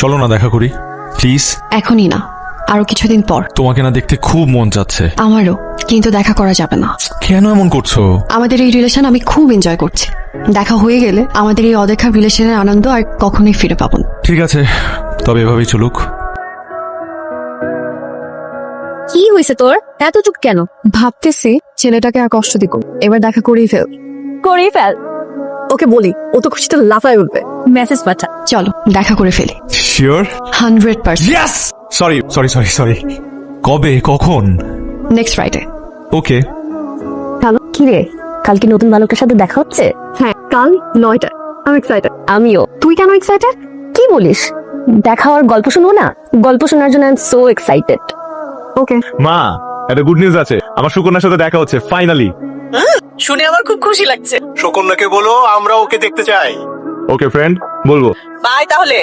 চলো না দেখা করি প্লিজ। এখনই না, আরো কিছুদিন পর। তোমাকে না দেখতে খুব মন যাচ্ছে। আমারও, কিন্তু দেখা করা যাবে না। কেন এমন করছো? আমাদের এই রিলেশন আমি খুব এনজয় করছি। দেখা হয়ে গেলে আমাদের এই অদেখা রিলেশনের আনন্দ আর কখনোই ফিরে পাবো না। ঠিক আছে, তবে এভাবেই চলুক। কি হয়েছে তোর? এত চুপ কেন? ভাবতেছি ছেলেটাকে আর কষ্ট দিব, এবার দেখা করেই ফেল। করেই ফেল। ওকে বলি, ও তো খুশিতে লাফায় উঠবে। মেসেজ পাঠা। চলো দেখা করে ফেলি। Sure? 100%। Yes. Sorry sorry sorry sorry. কবে, কখন? Next Friday. ওকে। চলো। কি রে, কাল কি নতুন বালকের সাথে দেখা হচ্ছে? হ্যাঁ, কাল 9টায়। আমি এক্সাইটেড। আমিও। তুই কেন এক্সাইটেড? কি বলিস? দেখা হওয়ার গল্প শুনবো না? গল্প শোনার জন্য আই এম সো এক্সাইটেড। ওকে। মা, একটা গুড নিউজ আছে। আমার সুকন্যার সাথে দেখা হচ্ছে ফাইনালি। শুনে আমার খুব খুশি লাগছে। সুকন্যাকে বলো আমরা ওকে দেখতে চাই। ওকে ফ্রেন্ড, বলবো। বাই তাহলে।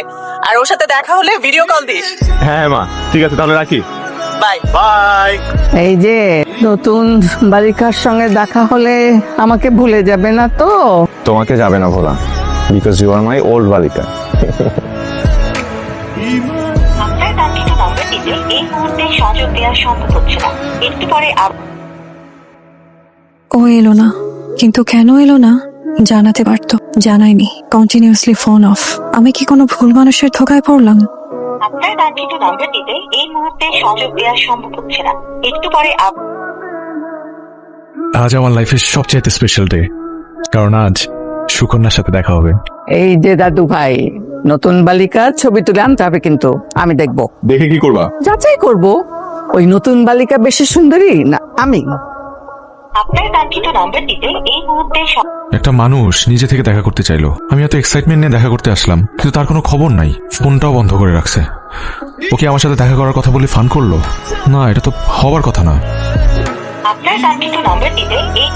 আর ওর সাথে দেখা হলে ভিডিও কল দিস। হ্যাঁ মা, ঠিক আছে তাহলে রাখি। বাই। বাই। এই যে নতুন বালিকার সঙ্গে দেখা হলে আমাকে ভুলে যাবে না তো? তোমাকে যাবে না ভোলা, because you are my old বালিকা। আপনার কাঙ্ক্ষিত নম্বরটিতে এই মুহূর্তে সংযোগ দেওয়া সম্ভব হচ্ছে না। একটু পরে ও এলো না, কিন্তু কেন এলো না জানাতে পারতো, জানায়নি। Continuously phone off. আমি কি কোনো ভুল মানুষের ধোকায় পড়লাম? আপনার কাঙ্ক্ষিত নম্বরটিতে এই মুহূর্তে সংযোগ দেওয়া সম্ভব হচ্ছে না। একটু পরে আজ আমার লাইফের সবচেয়ে স্পেশাল ডে, কারণ আজ সুকন্যার সাথে দেখা হবে। এই যে দাদু ভাই, নতুন বালিকার ছবি তুলে আনতে হবে, কিন্তু আমি দেখবো। দেখে কি করবা? যাচাই করব ওই নতুন বালিকা বেশি সুন্দরী না আমি। আপনার কাঙ্ক্ষিত নম্বরটিতে এই মুহূর্তে একটা মানুষ নিজে থেকে দেখা করতে চাইলো, আমি এত এক্সাইটমেন্ট নিয়ে দেখা করতে আসলাম, কিন্তু তার কোনো খবর নাই, ফোনটাও বন্ধ করে রাখছে। ওকে আমার সাথে দেখা করার কথা বলে ফান করলো? না, এটা তো হবার কথা না। আপনার কাঙ্ক্ষিত নম্বরটিতে এই